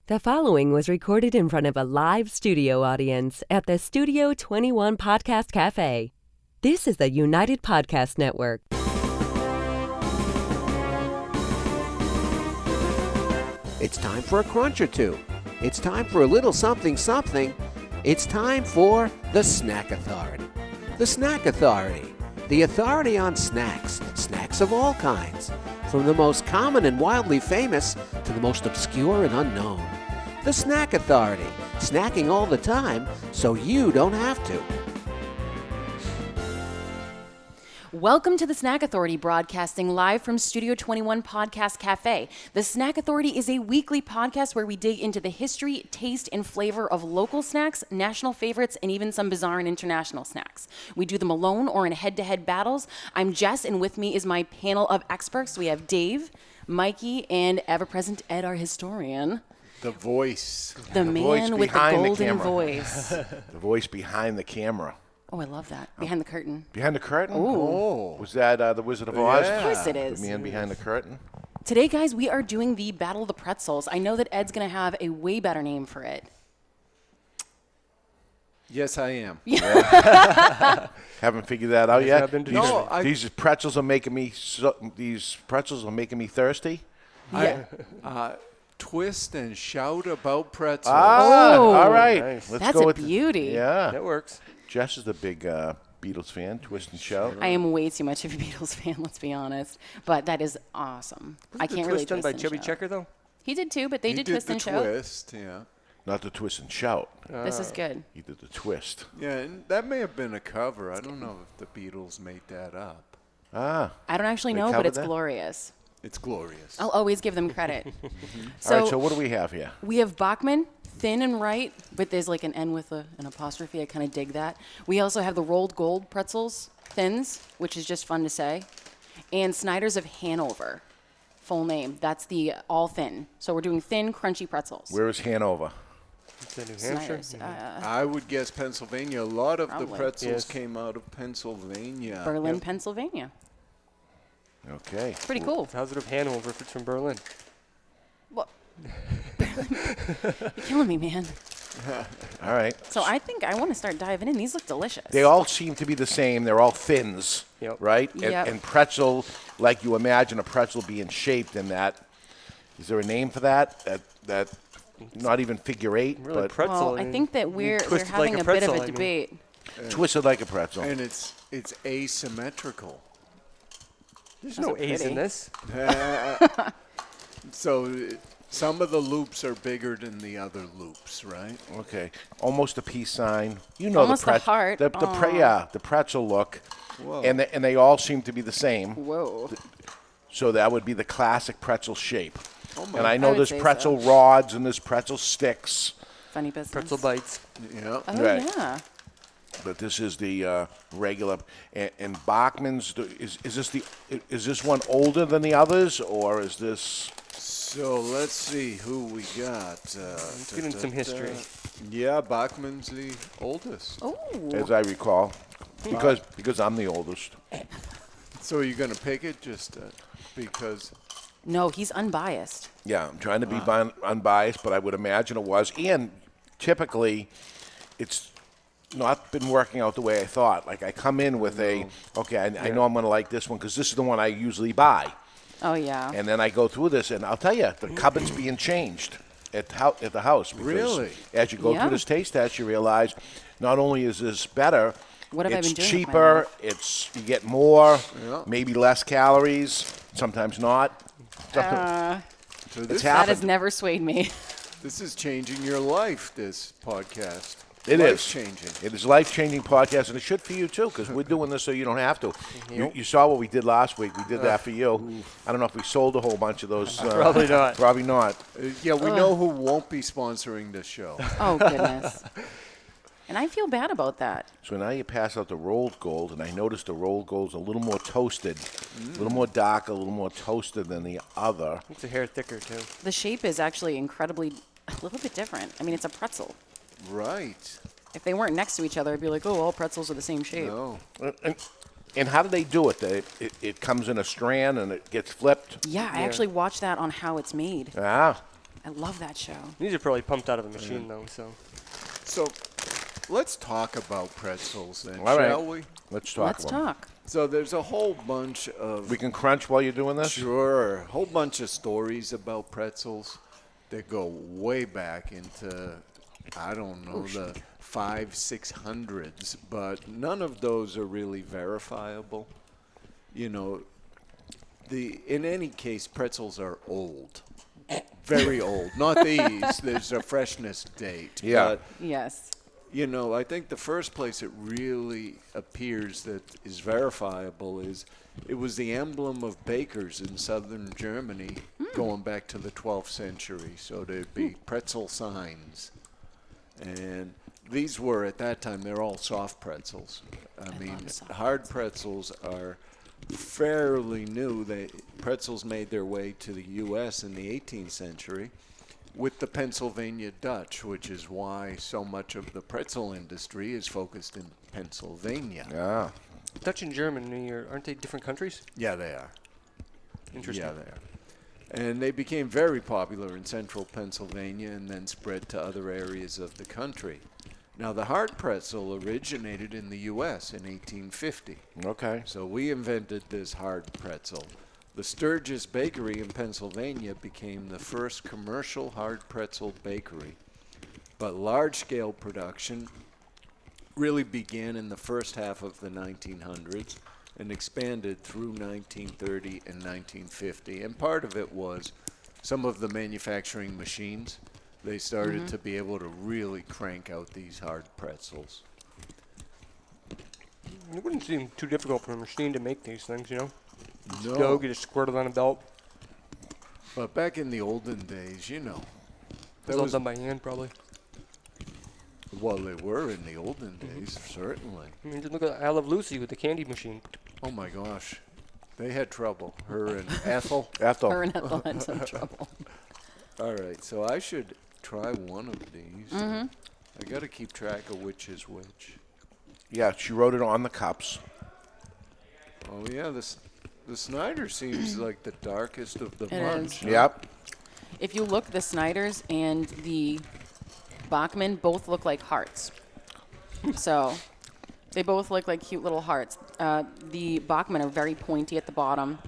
The following was recorded in front of a live studio audience at the Studio 21 Podcast Cafe. This is the United Podcast Network. It's time for a crunch or two. It's time for a little something something. It's time for the Snack Authority. The Snack Authority. The authority on snacks. Snacks of all kinds. From the most common and wildly famous to the most obscure and unknown. The Snack Authority. Snacking all the time so you don't have to. Welcome to the Snack Authority, broadcasting live from Studio 21 Podcast Cafe. The Snack Authority is a weekly podcast where we dig into the history, taste, and flavor of local snacks, national favorites, and even some bizarre and international snacks. We do them alone or in head-to-head battles. I'm Jess, and with me is my panel of experts. We have Dave, Mikey, and ever-present Ed, our historian. The voice. The man with the golden voice. The voice behind the camera. Oh, I love that. Behind the curtain. Behind the curtain? Ooh. Was that The Wizard of Oz? Of course it is. The man behind the curtain? Today, guys, we are doing the Battle of the Pretzels. I know that Ed's going to have a way better name for it. Yes, I am. Haven't figured that out yet? No, these pretzels are making me thirsty? Yeah. Twist and shout about pretzels. All right. Nice. Let's That's go a with beauty. Yeah. That works. Jess is the big Beatles fan, Twist and Shout. I am way too much of a Beatles fan, let's be honest. But that is awesome. I can't really twist done twist by and Chubby shout. Checker, though? He did too, but they He did did twist the and shout. twist, yeah. Not the Twist and Shout. This is good. He did the twist. Yeah, and that may have been a cover. I don't know if the Beatles made that up. Ah. I don't actually They know, but covered it's that? glorious. It's glorious. I'll always give them credit. All right, so what do we have here? We have Bachman, thin and right, but there's like an N with an apostrophe. I kind of dig that. We also have the rolled gold pretzels, thins, which is just fun to say, and Snyder's of Hanover, full name. That's the all thin. So we're doing thin, crunchy pretzels. Where is Hanover? It's in New Hampshire. Snyder's, I would guess Pennsylvania. A lot of Probably. the pretzels Yes. came out of Pennsylvania. Berlin, Pennsylvania. Okay. Pretty cool. How's it of Hanover if it's from Berlin? Well, you're killing me, man. All right. So I think I want to start diving in. These look delicious. They all seem to be the same. They're all thins, Yep. right? Yep. And pretzel, like you imagine a pretzel being shaped in that. Is there a name for that? That not even figure eight, Really but pretzel. Well, I think that we're twisted having like a a bit of pretzel, a I mean. debate. twisted like a pretzel. And it's asymmetrical. There's no A's in this. So some of the loops are bigger than the other loops, right? Okay, almost a peace sign. You know Almost the the heart. the pretzel look, Whoa. and they all seem to be the same. Whoa. So that would be the classic pretzel shape. Oh my. And I I know would there's say pretzel rods and there's pretzel sticks, Funny business. Pretzel bites. Yeah. Oh, Right. yeah. but this is the regular. And Bachman's is this one older than the others, or is this? So let's see who we got. Let's get into some history. Yeah, Bachman's the oldest. Oh. As I recall, because I'm the oldest. So you're going to pick it just because? No, he's unbiased. Yeah, I'm trying to be unbiased, but I would imagine it was. And typically, it's not been working out the way I thought. Like I come in with I know I'm going to like this one because this is the one I usually buy. Oh, yeah. And then I go through this, and I'll tell you, the cupboard's being changed at the house. Because Really? As you go Yeah. through this taste test, you realize not only is this better, What have I it's been doing with my cheaper, life? you get more, Yeah. maybe less calories, sometimes not. So It's this, That has happened. never swayed me. this is changing your life, this podcast. It is. Life-changing. It is a life-changing podcast, and it should for you, too, because we're doing this so you don't have to. You saw what we did last week. We did that for you. I don't know if we sold a whole bunch of those. Probably not. Probably not. Yeah, we know who won't be sponsoring this show. Oh, goodness. And I feel bad about that. So now you pass out the rolled gold, and I noticed the rolled gold's a little more toasted, a little more dark, a little more toasted than the other. It's a hair thicker, too. The shape is actually incredibly, a little bit different. I mean, it's a pretzel. Right. If they weren't next to each other, I'd be like, oh, all pretzels are the same shape. No. And how do they do it? It comes in a strand and it gets flipped? Yeah, I actually watched that on how it's made. Ah, I love that show. These are probably pumped out of a machine, though, so. So let's talk about pretzels then, All right. shall we? Let's talk Let's about 'em. talk. So there's a whole bunch of We can crunch while you're doing this? Sure. A whole bunch of stories about pretzels that go way back into, I don't know, the 500s, 600s, but none of those are really verifiable. You know, in any case, pretzels are old. Very old. Not these. There's a freshness date. Yeah. But, Yes. you know, I think the first place it really appears that is verifiable is it was the emblem of bakers in southern Germany going back to the 12th century. So there'd be pretzel signs. And these were, at that time, they're all soft pretzels. I mean, hard pretzels are fairly new. Pretzels made their way to the U.S. in the 18th century with the Pennsylvania Dutch, which is why so much of the pretzel industry is focused in Pennsylvania. Yeah. Dutch and Germany, aren't they different countries? Yeah, they are. Interesting. Yeah, they are. And they became very popular in central Pennsylvania and then spread to other areas of the country. Now, the hard pretzel originated in the U.S. in 1850. Okay. So we invented this hard pretzel. The Sturgis Bakery in Pennsylvania became the first commercial hard pretzel bakery. But large-scale production really began in the first half of the 1900s and expanded through 1930 and 1950. And part of it was some of the manufacturing machines. They started to be able to really crank out these hard pretzels. It wouldn't seem too difficult for a machine to make these things, you know? No. Go, get it squirted on a belt. But back in the olden days, you know, It was all done by hand, probably. well, they were in the olden days, certainly. I mean, just look at I Love Lucy with the candy machine. Oh my gosh, they had trouble. Her and Ethel. Ethel. Her and Ethel had some trouble. All right, so I should try one of these. I got to keep track of which is which. Yeah, she wrote it on the cups. Oh yeah, the Snyder seems like the darkest of the It bunch. is. huh? Yep. If you look, the Snyders and the Bachman both look like hearts. So they both look like cute little hearts. The Bachman are very pointy at the bottom,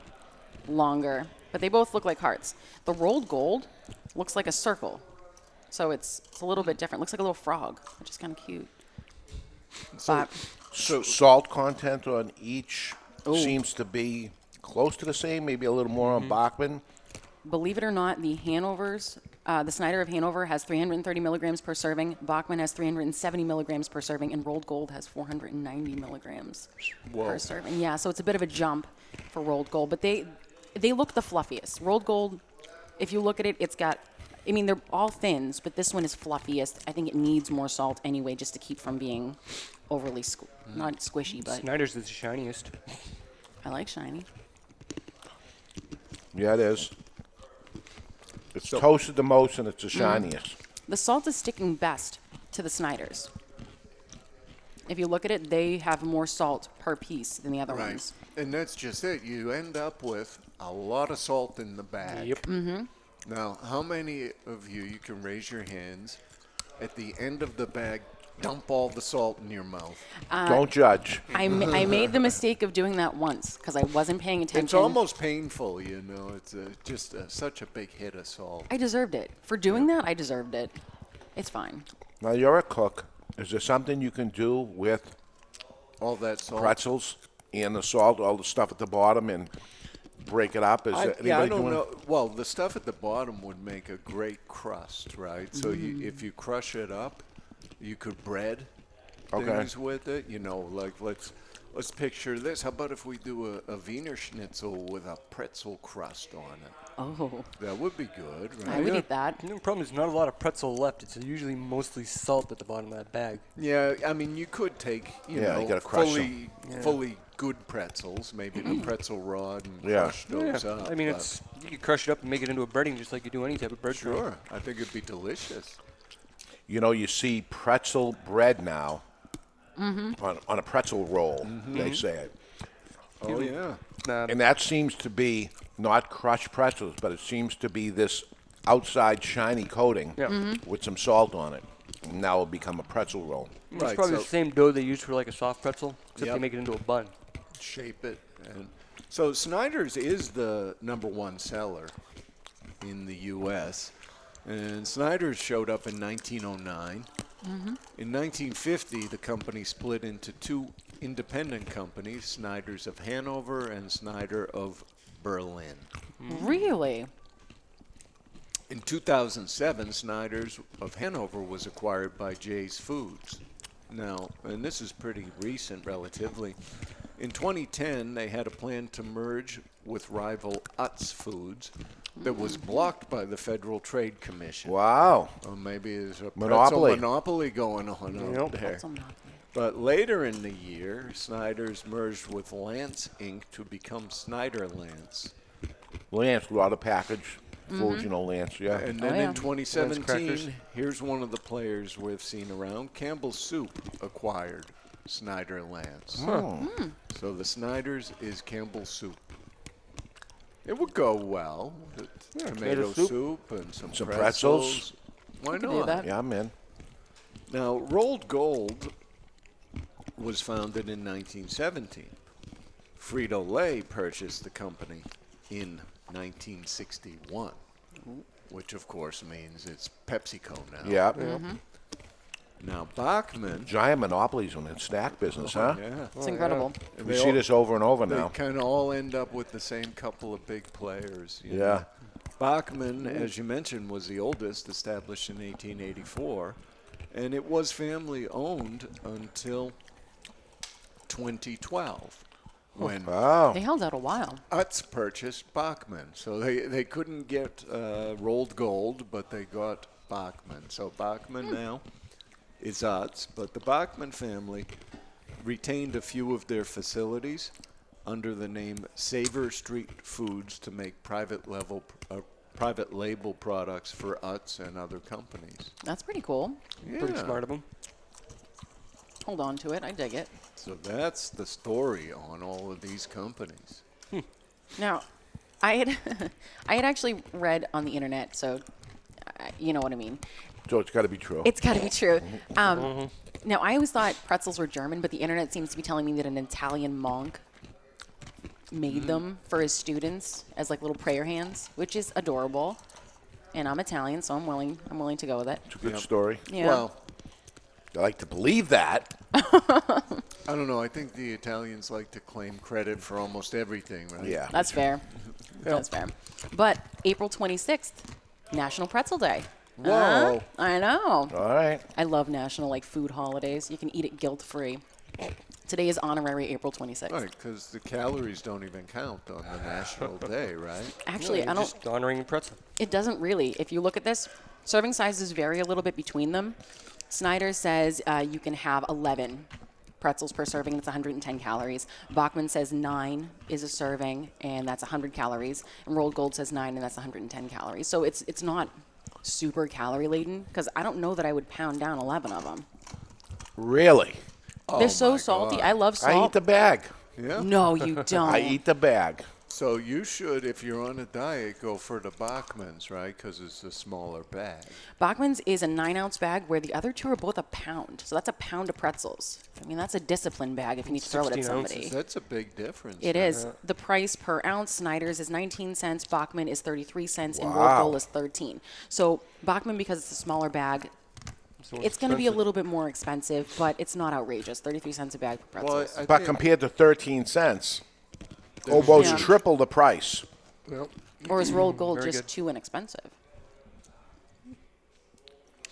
longer, but they both look like hearts. The rolled gold looks like a circle. So it's a little bit different. Looks like a little frog, which is kind of cute. But Salt content on each seems to be close to the same, maybe a little more on Bachman. believe it or not, the Snyder of Hanover has 330 milligrams per serving. Bachman has 370 milligrams per serving, and rolled gold has 490 milligrams per serving. Yeah, so it's a bit of a jump for rolled gold, but they look the fluffiest. Rolled gold, if you look at it, it's got. I mean, they're all thins, but this one is fluffiest. I think it needs more salt anyway, just to keep from being overly not squishy, but Snyder's is the shiniest. I like shiny. Yeah, it is. It's toasted the most and it's the shiniest. The salt is sticking best to the Snyders. If you look at it, they have more salt per piece than the other Right. ones. And that's just it. You end up with a lot of salt in the bag. Yep. Now, how many of you can raise your hands at the end of the bag, dump all the salt in your mouth? Don't judge. I made the mistake of doing that once because I wasn't paying attention. It's almost painful, you know. It's such a big hit of salt. I deserved it. For doing that, I deserved it. It's fine. Now, you're a cook. Is there something you can do with All that salt. pretzels and the salt, all the stuff at the bottom, and break it up? Is there Yeah, I anybody don't doing? know. Well, the stuff at the bottom would make a great crust, right? So if you crush it up, you could bread Okay. things with it. You know, like let's picture this. How about if we do a Wiener Schnitzel with a pretzel crust on it? Oh, That would be good, I right? would eat that. The problem is not a lot of pretzel left. It's usually mostly salt at the bottom of that bag. Yeah, I mean, you could take, you Yeah, know, you gotta crush fully good pretzels, maybe the pretzel rod and Yeah. crush those up. I mean, but you can crush it up and make it into a breading just like you do any type of bread. sure. I think it'd be delicious. You know, you see pretzel bread now on a pretzel roll, they say it. Oh yeah. And that seems to be not crushed pretzels, but it seems to be this outside shiny coating Yeah. with some salt on it. And now it'll become a pretzel roll. It's Right, probably so- the same dough they use for like a soft pretzel, except Yep. they make it into a bun. Shape it. And so Snyder's is the #1 seller in the U.S. And Snyder's showed up in 1909. In 1950, the company split into two independent companies, Snyder's of Hanover and Snyder of Berlin. Really? In 2007, Snyder's of Hanover was acquired by Jay's Foods. Now, and this is pretty recent relatively, in 2010, they had a plan to merge with rival Utz Foods that was blocked by the Federal Trade Commission. Wow. Or maybe there's a Monopoly. pretzel monopoly going on out there. Pretzel monopoly. But later in the year, Snyder's merged with Lance Inc. to become Snyder Lance. Lance, a lot of package foods, you know, Lance, yeah. And then yeah. in 2017, crackers. here's one of the players we've seen around. Campbell's Soup acquired Snyder Lance. So the Snyder's is Campbell's Soup. It would go well. Tomato tomato soup. soup and some pretzels. Why could do not? that. Yeah, I'm in. Now, Rolled Gold was founded in 1917. Frito-Lay purchased the company in 1961, which of course means it's PepsiCo now. Yeah. Now, Bachman, Giant monopolies in the snack business, huh? yeah, It's incredible. and We they see all- this over and over They now. kind of all end up with the same couple of big players. you Yeah. know. Bachman, as you mentioned, was the oldest, established in 1884, and it was family owned until 2012, when Wow. They held out a while. Utz purchased Bachman. So they couldn't get Rolled Gold, but they got Bachman. So Bachman now is Utz, but the Bachman family retained a few of their facilities under the name Savor Street Foods to make private label products for Utz and other companies. That's pretty cool. Pretty smart of them. Hold on to it. I dig it. So that's the story on all of these companies. Now, I had I had actually read on the internet, so you know what I mean. So it's got to be true. It's got to be true. Now, I always thought pretzels were German, but the internet seems to be telling me that an Italian monk made them for his students as like little prayer hands, which is adorable. And I'm Italian, so I'm willing to go with it. It's a good story. Yeah. Well, I like to believe that. I don't know. I think the Italians like to claim credit for almost everything, right? Yeah. That's fair. That's fair. But April 26th, National Pretzel Day. Whoa. I know. All right. I love national like food holidays. You can eat it guilt-free. Today is honorary April 26th. Right, because the calories don't even count on the national day, right? Actually, I don't. Just honoring the pretzel. It doesn't really. If you look at this, serving sizes vary a little bit between them. Snyder says you can have 11 pretzels per serving. That's 110 calories. Bachman says 9 is a serving, and that's 100 calories. And Rolled Gold says 9, and that's 110 calories. So it's not super calorie laden because I don't know that I would pound down 11 of them. Really? They're so my salty. God. I love I eat salt. the bag. Yeah. No, you don't. I eat the bag. So you should, if you're on a diet, go for the Bachman's, right? Because it's a smaller bag. Bachman's is a 9-ounce bag where the other two are both a pound. So that's a pound of pretzels. I mean, that's a discipline bag if you need to throw it at 16 ounces. somebody. That's a big difference. It is. The price per ounce, Snyder's is 19 cents, Bachman is 33 cents, and Rolled Wow. Gold is 13. So Bachman, because it's a smaller bag, So it's going to be a expensive. little bit more expensive, but it's not outrageous. 33 cents a bag for Well, pretzels. I But think- compared to 13 cents, almost Yeah. triple the price. well, Or is Rolled Gold Very just good. too inexpensive?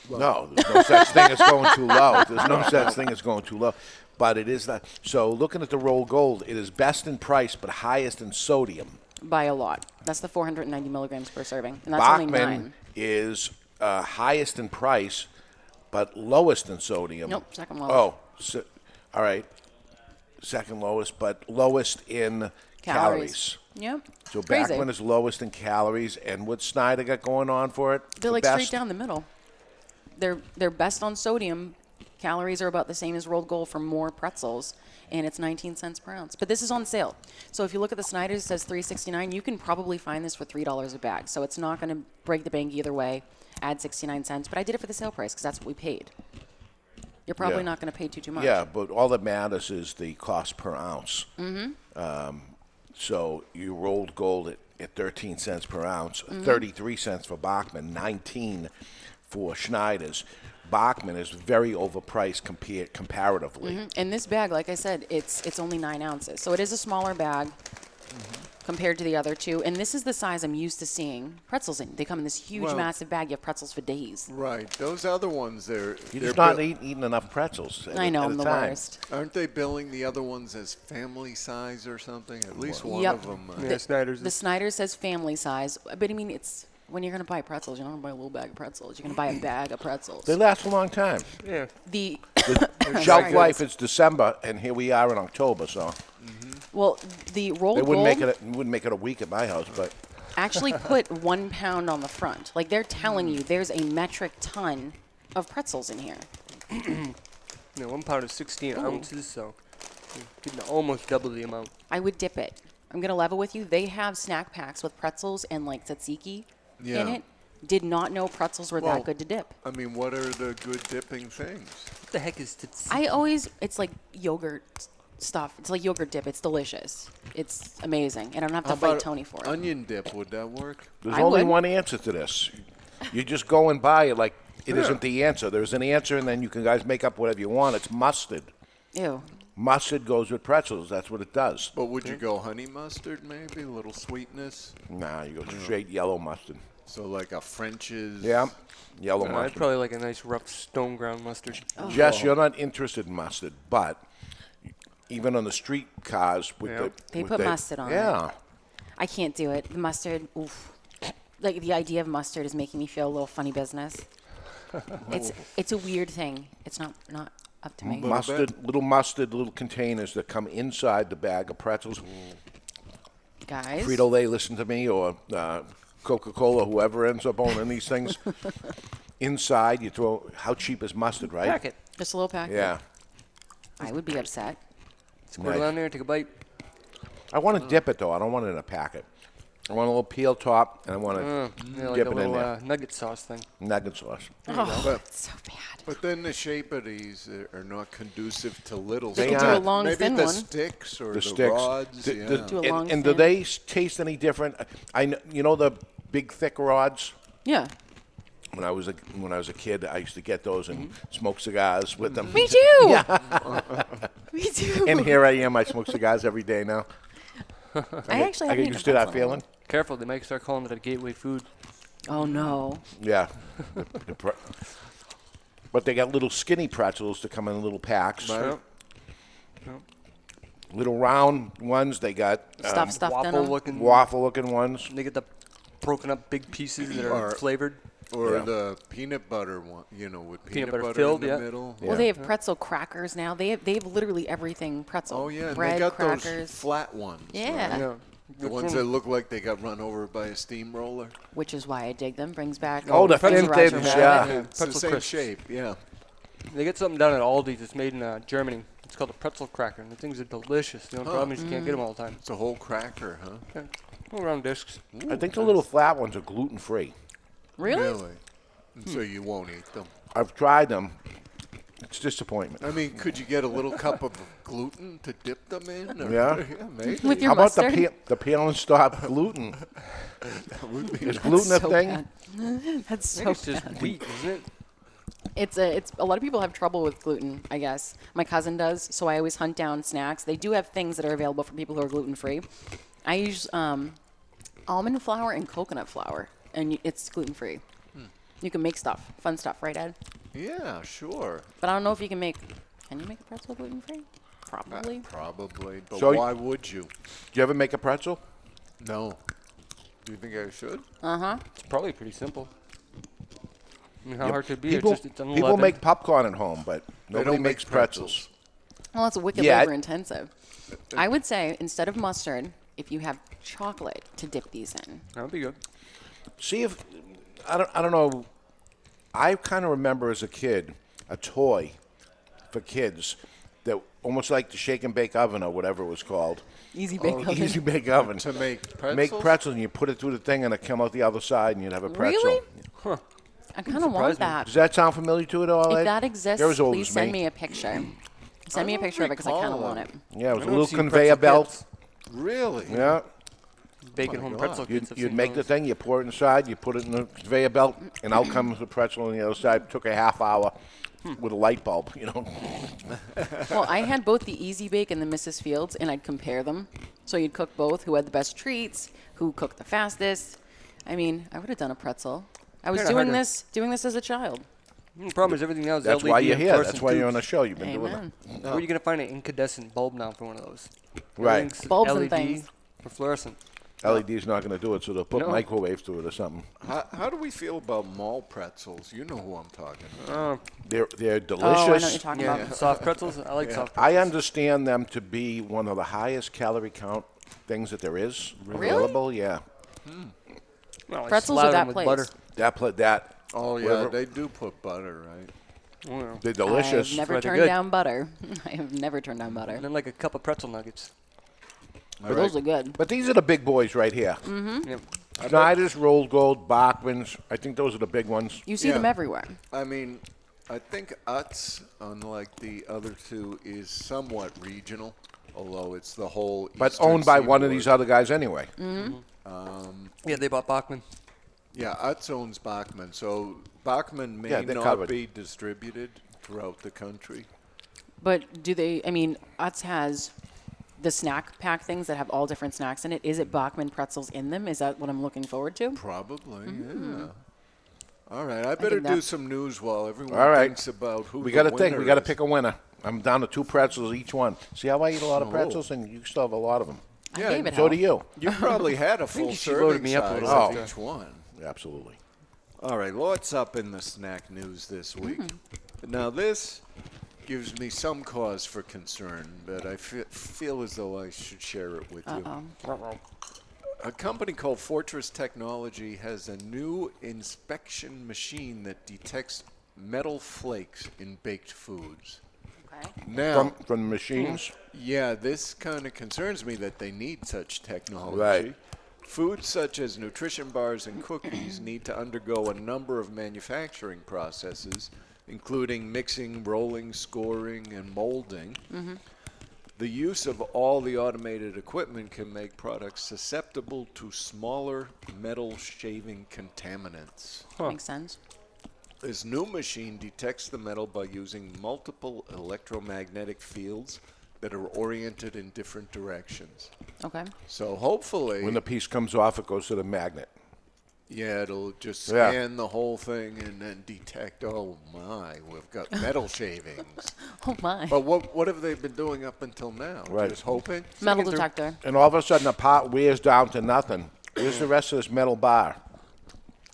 No, there's no such thing as going too low. There's no such thing as going too low. But it is not. So looking at the Rolled Gold, it is best in price but highest in sodium. By a lot. That's the 490 milligrams per serving, and that's only 9. Bachman is highest in price but lowest in sodium. Nope, second lowest. Oh, all right. Second lowest, but lowest in calories. Yep. So Crazy. Bachman is lowest in calories, and what Snyder got going on for it? They're The like best? straight down the middle. They're best on sodium, Calories are about the same as rolled gold for more pretzels, and it's 19 cents per ounce. But this is on sale. So if you look at the Snyder's, it says $3.69. You can probably find this for $3 a bag. So it's not going to break the bank either way. Add 69 cents. But I did it for the sale price because that's what we paid. You're probably not going to pay too much. Yeah, but all that matters is the cost per ounce. So you rolled gold at 13 cents per ounce, 33 cents for Bachman, 19 for Snyder's. Bachman is very overpriced comparatively. And this bag, like I said, it's only 9 ounces. So it is a smaller bag compared to the other two. And this is the size I'm used to seeing pretzels in. They come in this huge, massive bag. You have pretzels for days. Right. Those other ones, You're just not eating enough pretzels. I know, I'm the worst. Aren't they billing the other ones as family size or something? At least one of them. Yeah, Snyder's. The Snyder says family size. But, I mean, it's when you're going to buy pretzels, you're not going to buy a little bag of pretzels. You're going to buy a bag of pretzels. They last a long time. Yeah. The Shelf life is December, and here we are in October, so Well, the rolled they wouldn't gold make it a week at my house, but actually put 1 pound on the front. Like they're telling you there's a metric ton of pretzels in here. Yeah, 1 pound is 16 ounces, so you're getting almost double the amount. I would dip it. I'm going to level with you. They have snack packs with pretzels and like tzatziki in it. Did not know pretzels were that good to dip. I mean, what are the good dipping things? What the heck is tzatziki? It's like yogurt stuff. It's like yogurt dip. It's delicious. It's amazing. And I don't have to How fight about Tony for it. onion dip? Would that work? there's I only would. one answer to this. You just go and buy it like it isn't the answer. There's an answer, and then you can guys make up whatever you want. It's mustard. Ew. Mustard goes with pretzels. That's what it does. But would you go honey mustard maybe? A little sweetness? Nah, you go straight yellow mustard. So like a French's? Yeah, yellow I'd mustard. probably like a nice rough stone ground mustard. Jess, you're not interested in mustard, but even on the street cars with They with put mustard on it. Yeah. I can't do it. The mustard, oof. Like the idea of mustard is making me feel a little funny business. It's a weird thing. It's not up to me. Little containers that come inside the bag of pretzels. Guys. Frito-Lay, listen to me, or Coca-Cola, whoever ends up owning these things. Inside, you throw, how cheap is mustard, right? Packet. Just a little packet. Yeah. I would be upset. Squirt it on there, take a bite. I want to dip it, though. I don't want it in a packet. I want a little peel top, and I want to Yeah, like dip a it in little there. nugget sauce thing. Nugget sauce. It's so bad. But then the shape of these are not conducive to little. They could stuff. do a long, Maybe thin the one. sticks or The the, sticks. rods. Do a long, And do thin. they taste any different? You know the big, thick rods? Yeah. When I was a kid, I used to get those and smoke cigars with them. Me too. Me too. And here I am. I smoke cigars every day now. I actually I haven't get eaten used to that pretzel in a while. feeling. Careful, they might start calling it a gateway food. Oh no. Yeah. But they got little skinny pretzels to come in little packs. Right. Little round ones. They got Stuffed in Waffle them. looking. waffle-looking ones. They get the broken up big pieces that are Or- flavored. Or Yeah. the peanut butter one, with peanut butter butter filled, in the yeah. middle. Well, they have pretzel crackers now. They have literally everything pretzel. Oh yeah, and bread, they got crackers. those flat ones. Yeah. right? Yeah. The ones that look like they got run over by a steamroller. Which is why I dig them. Brings back. Oh, the Roger thin Rabbit. thins, yeah. It's the Pretzel same crisps. shape, yeah. They get something down at Aldi's. It's made in Germany. It's called a pretzel cracker, and the things are delicious. The only problem is you can't get them all the time. It's a whole cracker, huh? Yeah. Little round discs. I think the little flat ones are gluten-free. Really? And so you won't eat them. I've tried them. It's disappointment. I mean, could you get a little cup of gluten to dip them in? Or- Yeah. maybe. With your How about mustard? the peel and stop gluten? Is gluten a so thing? bad. That's I so think it's just wheat, isn't it? It's a lot of people have trouble with gluten, I guess. My cousin does, so I always hunt down snacks. They do have things that are available for people who are gluten free. I use almond flour and coconut flour, and it's gluten free. You can make fun stuff, right, Ed? Yeah, sure. But I don't know if you can make. Can you make a pretzel gluten free? Probably. Probably. But So why would you? Do you ever make a pretzel? No. Do you think I should? It's probably pretty simple. I mean, how hard could it be? People, It's people unleavened. make popcorn at home, but They nobody don't makes make pretzels. Well, it's wicked Yeah. labor intensive. I would say instead of mustard, if you have chocolate to dip these in. That would be good. See if I don't know. I kind of remember as a kid a toy for kids that almost like the shake and bake oven or whatever it was called. Easy bake oven. Easy bake oven. To make pretzels? Make pretzels, and you put it through the thing, and it come out the other side, and you'd have a pretzel. Really? Huh. I kind of want that. Does that sound familiar to it all? If Ed? that exists, You're as old please as send me a picture. Send me a picture of it because I kind of recall want it. it. Yeah, it was I a know little I've seen conveyor pretzel belt. kits. Really? Yeah. Baking home God. pretzel kits. I've You'd seen make the those. thing, you pour it inside, you put it in the conveyor belt, and out comes the pretzel on the other side. It took a half hour with a light bulb, you know. Well, I had both the Easy Bake and the Mrs. Fields, and I'd compare them. So you'd cook both, who had the best treats, who cooked the fastest. I mean, I would have done a pretzel. I was Kinda doing harder. this as a child. The problem is everything now is That's LED why you're and here. That's fluorescent why you're on tubes. the show. You've been doing Amen. it. Where are you going to find an incandescent bulb now for one of those? Right. Everything's Bulbs and LED things. or fluorescent. LED's not going to do it, so they'll put No. microwaves to it or something. How do we feel about mall pretzels? You know who I'm talking about. They're delicious. Oh, I know what you're talking Yeah, about. soft pretzels. I like soft pretzels. I understand them to be one of the highest calorie count things that there is available. Yeah. Well, I Pretzels or slather that them with place? butter. That. Oh, yeah, Whatever. they do put butter, right? Oh, yeah. They're delicious. I've never Right, they're turned good. down butter. I have never turned down butter. And then like a cup of pretzel nuggets. But those are good. But these are the big boys right here. Yep. Snyder's, Rolled Gold, Bachman's. I think those are the big ones. You see them Yeah. everywhere. I mean, I think Utz, unlike the other two, is somewhat regional, although it's the whole But Eastern owned by one of these seaboard. other guys anyway. Yeah, they bought Bachman. Yeah, Utz owns Bachman, so Bachman may Yeah, they're not covered. be distributed throughout the country. But do they, I mean, Utz has the snack pack things that have all different snacks in it. Is it Bachman pretzels in them? Is that what I'm looking forward to? Probably, yeah. All right, I better think do that- some news while everyone All right. thinks about who We the got to think. winner We got to is. pick a winner. I'm down to 2 pretzels each one. See how I eat a lot of pretzels, and you still have a lot of them. I Yeah, gave it So hell. do you. You probably had a full she loaded serving me up a size little of bit. each one. Absolutely. All right, what's up in the snack news this week? Now, this gives me some cause for concern, but I feel as though I should share it with you. A company called Fortress Technology has a new inspection machine that detects metal flakes in baked foods. Okay. Now, From the machines. yeah, this kind of concerns me that they need such technology. Right. Foods such as nutrition bars and cookies need to undergo a number of manufacturing processes, including mixing, rolling, scoring, and molding. The use of all the automated equipment can make products susceptible to smaller metal shaving contaminants. Makes sense. This new machine detects the metal by using multiple electromagnetic fields that are oriented in different directions. Okay. So hopefully, When the piece comes off, it goes to the magnet. yeah, it'll just Yeah. scan the whole thing and then detect, oh my, we've got metal shavings. Oh my. But what have they been doing up until now? Right. Just hoping? Metal detector. And all of a sudden, the pot wears down to nothing. Where's the rest of this metal bar?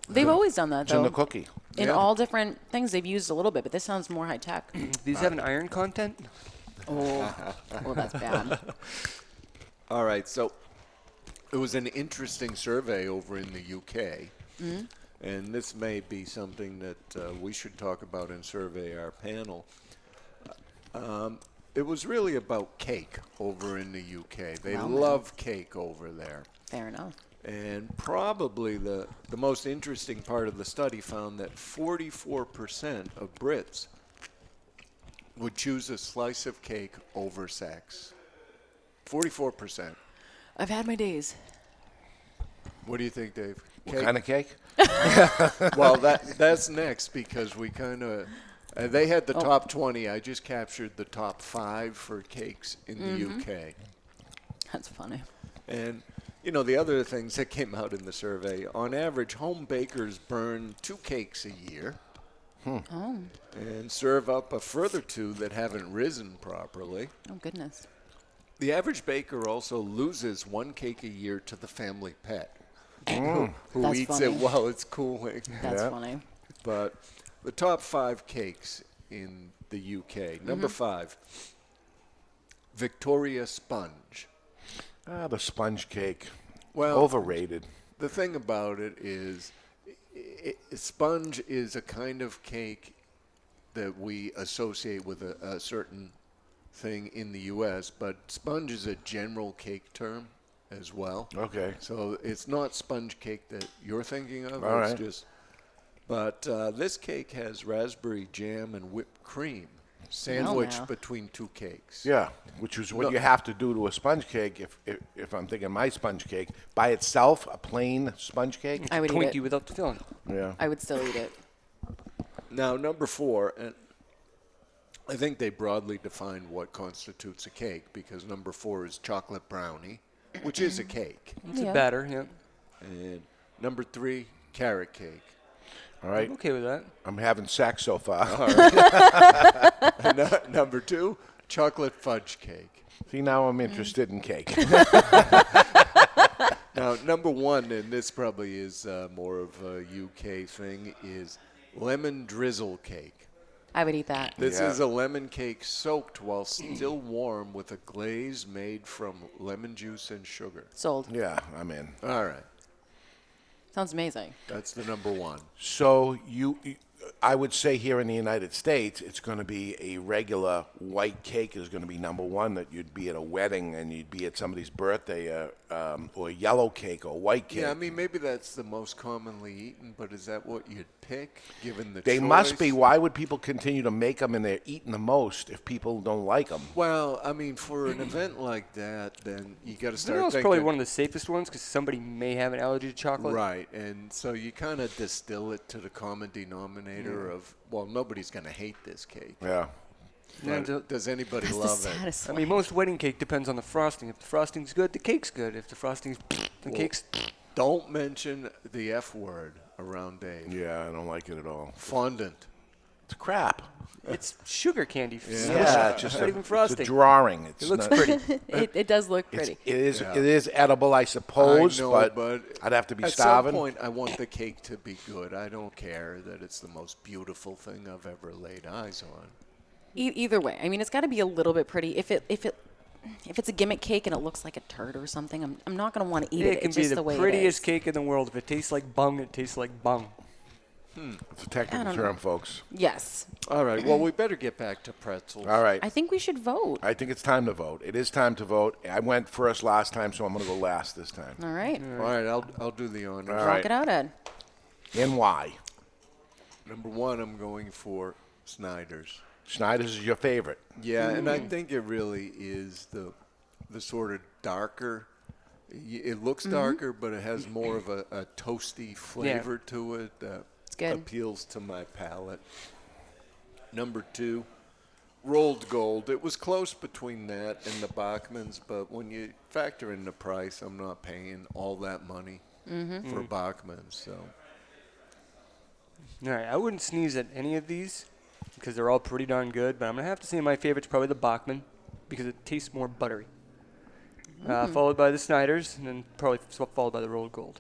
They've always done that It's in though. the cookie. In Yeah. all different things, they've used a little bit, but this sounds more high tech. These have an iron content? Oh, that's bad. All right, so it was an interesting survey over in the UK, and this may be something that we should talk about and survey our panel. It was really about cake over in the UK. They Well, love cake over there. Fair enough. And probably the most interesting part of the study found that 44% of Brits would choose a slice of cake over sex. 44%. I've had my days. What do you think, Dave? What kind of cake? Well, that's next because we kind of they had the top 20. I just captured the top 5 for cakes in the UK. That's funny. And you know the other things that came out in the survey. On average, home bakers burn 2 cakes a year. Oh, And serve up a further 2 that haven't risen properly. oh goodness. The average baker also loses 1 cake a year to the family pet, who That's eats funny. it while it's cooling. That's Yeah. funny. But the top 5 cakes in the UK. Number 5, Victoria Sponge. The sponge cake. Well, Overrated. the thing about it is, sponge is a kind of cake that we associate with a certain thing in the U.S., but sponge is a general cake term as well. Okay. So it's not sponge cake that you're thinking of. All it's right. just, but this cake has raspberry jam and whipped cream sandwiched now. between two cakes. Yeah, which is what you have to do to a sponge cake. If I'm thinking my sponge cake by itself, a plain sponge cake. I would eat Twinkie it. without the filling. Yeah. I would still eat it. Now, number 4, and I think they broadly define what constitutes a cake because number 4 is chocolate brownie, which is a cake. It's Yeah. a batter, yeah. And number 3, carrot cake. All right. I'm okay with that. I'm having sex so far. Number 2, chocolate fudge cake. See, now I'm interested in cake. Now, number 1, and this probably is more of a UK thing, is lemon drizzle cake. I would eat that. This Yeah. is a lemon cake soaked while still warm with a glaze made from lemon juice and sugar. Sold. Yeah, I'm in. All right, Sounds amazing. that's the number 1. So I would say here in the United States, it's going to be a regular white cake is going to be number 1. That you'd be at a wedding and you'd be at somebody's birthday, or yellow cake or white cake. Yeah, I mean, maybe that's the most commonly eaten, but is that what you'd pick, given the They choice? must be. Why would people continue to make them and they're eating the most if people don't like them? Well, I mean, for an event like that, then you got to I think start that was thinking. probably one of the safest ones because somebody may have an allergy to chocolate. Right, and so you kind of distill it to the common denominator of, well, nobody's going to hate this cake. Yeah. And, But does anybody That's love the it? saddest I one. mean, most wedding cake depends on the frosting. If the frosting's good, the cake's good. If the frosting's the cake's Don't mention the F word around Dave. Yeah, I don't like it at all. Fondant. It's crap. it's sugar candy. Yeah, it's just not even it's frosting. a drawing. It looks not, pretty. It does look pretty. It is. Yeah. It is edible, I suppose. I know, but I'd have to be at starving. some point, I want the cake to be good. I don't care that it's the most beautiful thing I've ever laid eyes on. Either way, I mean, it's got to be a little bit pretty. If it's a gimmick cake and it looks like a turd or something, I'm not going to want to eat it. It can It's be just the way prettiest it is. cake in the world. If it tastes like bung, it tastes like bung. It's a technical don't term, folks. Yes. All right, well, we better get back to pretzels. All right. I think we should vote. I think it's time to vote. It is time to vote. I went first last time, so I'm going to go last this time. All right. All right, I'll do the honors. All Rock right. it out, Ed. And why? Number 1, I'm going for Snyder's. Snyder's is your favorite. Yeah, and I think it really is the sort of darker. It looks darker, but it has more of a toasty flavor to it that good. appeals to my palate. Number 2, rolled gold. It was close between that and the Bachman's, but when you factor in the price, I'm not paying all that money for Bachman's. So All right, I wouldn't sneeze at any of these because they're all pretty darn good, but I'm going to have to say my favorite's probably the Bachman because it tastes more buttery. Followed by the Snyder's, and then probably followed by the rolled gold.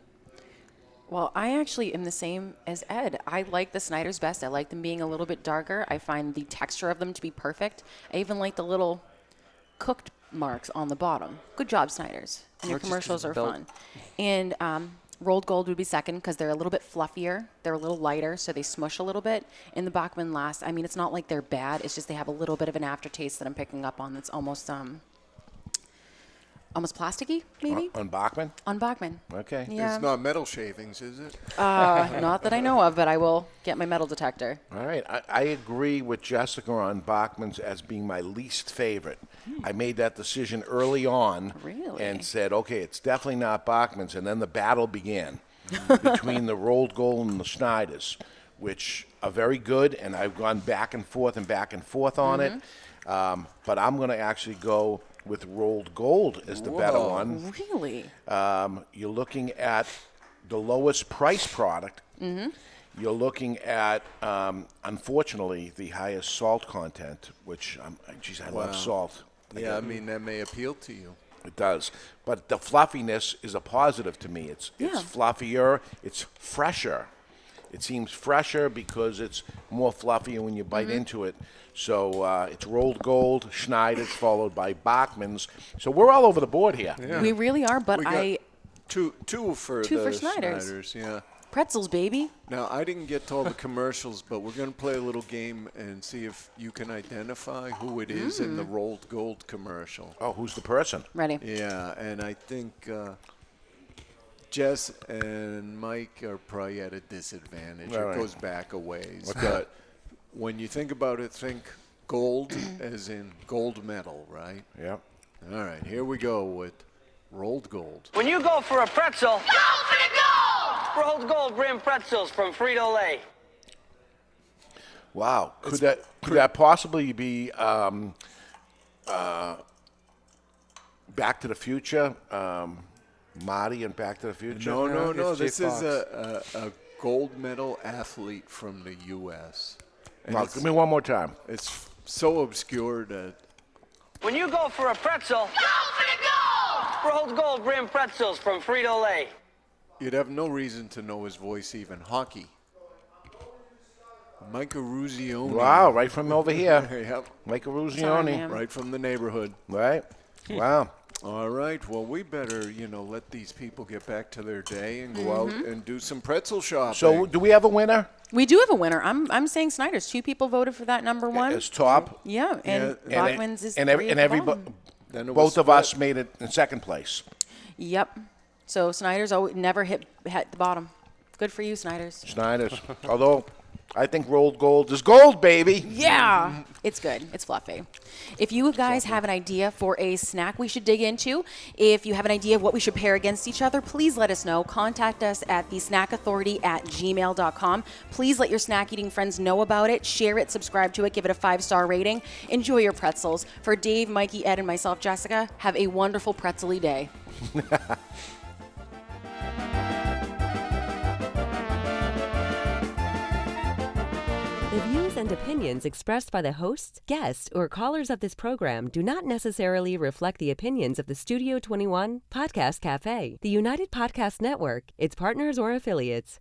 Well, I actually am the same as Ed. I like the Snyder's best. I like them being a little bit darker. I find the texture of them to be perfect. I even like the little cooked marks on the bottom. Good job, Snyder's. And your Or just commercials the are belt. fun. And rolled gold would be second because they're a little bit fluffier. They're a little lighter, so they smush a little bit. And the Bachman last. I mean, it's not like they're bad. It's just they have a little bit of an aftertaste that I'm picking up on that's almost plasticky, maybe, On Bachman? on Bachman. Okay. Yeah. it's not metal shavings, is it? Not that I know of, but I will get my metal detector. All right. I agree with Jessica on Bachman's as being my least favorite. I made that decision early on. Really? And said, okay, it's definitely not Bachman's. And then the battle began between the rolled gold and the Snyder's, which are very good. And I've gone back and forth on it. But I'm going to actually go with rolled gold as the better one. Really? You're looking at the lowest price product. You're looking at, unfortunately, the highest salt content, which, I love salt. Yeah, I mean, that may appeal to you. It does. But the fluffiness is a positive to me. It's fluffier. It's fresher. It seems fresher because it's more fluffier when you bite into it. So it's rolled gold, Schneider's, followed by Bachman's. So we're all over the board here. We really are, but We got I two for Two the for Snyder's. Snyder's. Yeah. Pretzels, baby. Now, I didn't get to all the commercials, but we're going to play a little game and see if you can identify who it is in the Rolled Gold commercial. Oh, who's the person? Ready? Yeah, and I think Jess and Mike are probably at a disadvantage. All It right. goes back a ways. Okay. But when you think about it, think gold as in gold medal, right? Yeah. All right, here we go with Rolled Gold. When you go for a pretzel, go for the gold! Rolled gold brim pretzels from Frito-Lay. Wow. Could that possibly be Back to the Future? Marty and Back to the Future? No. it's Jay This is Fox. a gold medal athlete from the U.S. And No, give me one more time. it's so obscure that When you go for a pretzel, go for the gold! Rolled gold brim pretzels from Frito-Lay. you'd have no reason to know his voice even. Hockey. Micah Ruzioni. Wow, right from over here. Yep, Michael Sorry, Ruzioni. ma'am. right from the neighborhood. Right? Wow. All right, well, we better, let these people get back to their day and go out and do some pretzel shopping. So, do we have a winner? We do have a winner. I'm saying Snyder's. 2 people voted for that number 1. It's top. Yeah, and Yeah, Bachman's is and 3 at the everybody, bottom. Then it both was of us split. made it in second place. Yep. So Snyder's never hit the bottom. Good for you, Snyder's. Snyder's. Although, I think rolled gold is gold, baby. Yeah, it's good. It's fluffy. If you guys have an idea for a snack we should dig into, if you have an idea of what we should pair against each other, please let us know. Contact us at thesnackauthority@gmail.com. Please let your snack eating friends know about it. Share it, subscribe to it, give it a 5-star rating. Enjoy your pretzels. For Dave, Mikey, Ed, and myself, Jessica, have a wonderful pretzel-y day. The views and opinions expressed by the hosts, guests, or callers of this program do not necessarily reflect the opinions of the Studio 21 Podcast Cafe, the United Podcast Network, its partners, or affiliates.